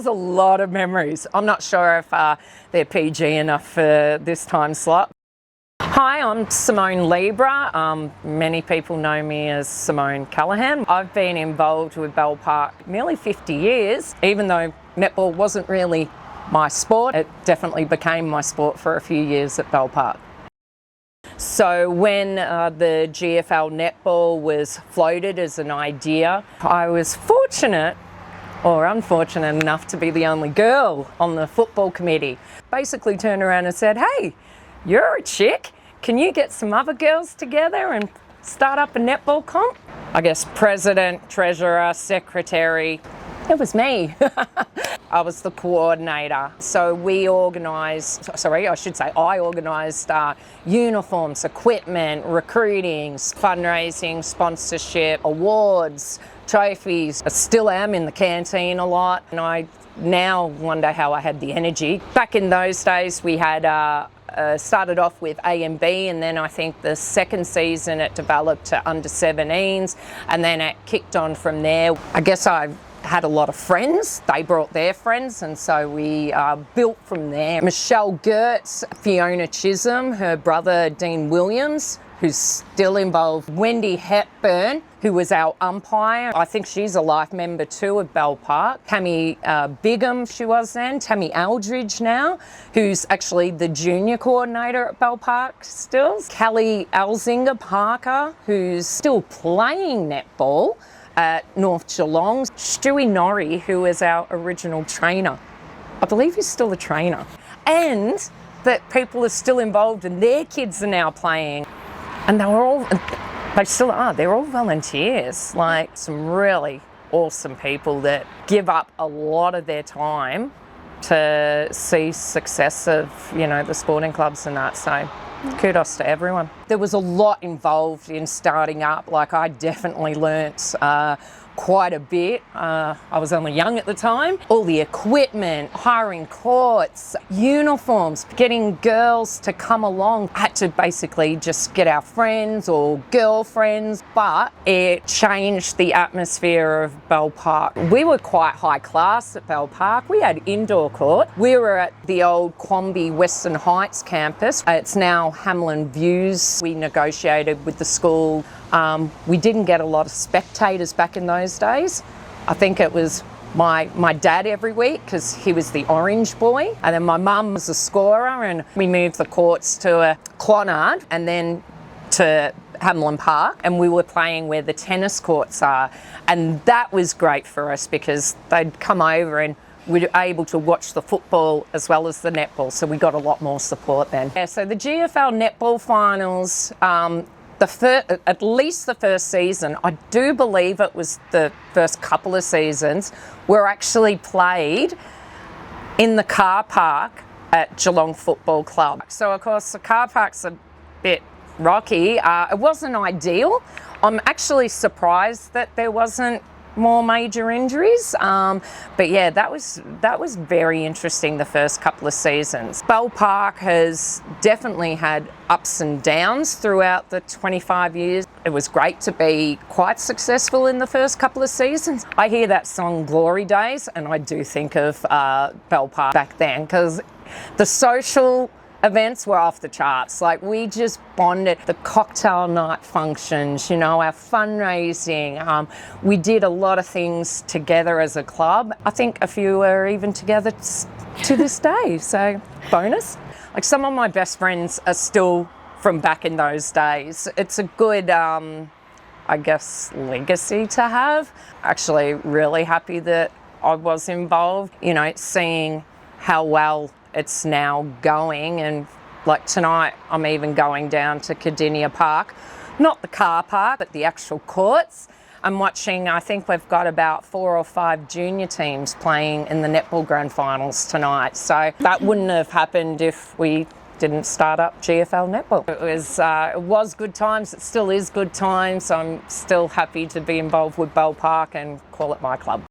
There's a lot of memories. I'm not sure if they're PG enough for this time slot. Hi, I'm Simone Libera. Many people know me as Simone Callahan. I've been involved with Bell Park nearly 50 years. Even though netball wasn't really my sport, it definitely became my sport for a few years at Bell Park. So when the GFL netball was floated as an idea, I was fortunate or unfortunate enough to be the only girl on the football committee. Basically turned around and said, hey, you're a chick, can you get some other girls together and start up a netball comp? I guess president, treasurer, secretary, it was me. I was the coordinator. So I organised uniforms, equipment, recruiting, fundraising, sponsorship, awards, trophies. I still am in the canteen a lot, and I now wonder how I had the energy. Back in those days we had started off with A and B, and then I think the second season it developed to under 17s, and then it kicked on from there. I guess I had a lot of friends, they brought their friends, and so we built from there. Michelle Gertz, Fiona Chisholm, her brother Dean Williams, who's still involved, Wendy Hepburn, who was our umpire. I think she's a life member too of Bell Park. Tammy Bigham, she was then. Tammy Aldridge now, who's actually the junior coordinator at Bell Park still. Kelly Elzinga Parker, who's still playing netball at North Geelong. Stewie Norrie, who is our original trainer. I believe he's still a trainer. And that people are still involved and their kids are now playing. And they still are, they're all volunteers. Like some really awesome people that give up a lot of their time to see success of, the sporting clubs and that. So kudos to everyone. There was a lot involved in starting up. Like I definitely learnt quite a bit. I was only young at the time. All the equipment, hiring courts, uniforms, getting girls to come along. I had to basically just get our friends or girlfriends, but it changed the atmosphere of Bell Park. We were quite high class at Bell Park. We had indoor court. We were at the old Quamby Western Heights campus. It's now Hamlin Views. We negotiated with the school. We didn't get a lot of spectators back in those days. I think it was my dad every week because he was the orange boy, and then my mum was a scorer, and we moved the courts to Clonard and then to Hamlin Park, and we were playing where the tennis courts are, and that was great for us because they'd come over and we were able to watch the football as well as the netball, so we got a lot more support then. Yeah, so the GFL netball finals, at least the first season, I do believe it was the first couple of seasons, were actually played in the car park at Geelong Football Club. So of course the car park's a bit rocky. It wasn't ideal. I'm actually surprised that there wasn't more major injuries, but yeah, that was very interesting the first couple of seasons. Bell Park has definitely had ups and downs throughout the 25 years. It was great to be quite successful in the first couple of seasons. I hear that song Glory Days and I do think of Bell Park back then, because the social events were off the charts. Like we just bonded. The cocktail night functions, our fundraising. We did a lot of things together as a club. I think a few are even together to this day, so bonus. Like some of my best friends are still from back in those days. It's a good, I guess, legacy to have. Actually really happy that I was involved, seeing how well it's now going, and like tonight I'm even going down to Cardinia Park, not the car park but the actual courts. I'm watching, I think we've got about 4 or 5 junior teams playing in the netball grand finals tonight, so that wouldn't have happened if we didn't start up GFL netball. It was good times, it still is good times. I'm still happy to be involved with Bell Park and call it my club.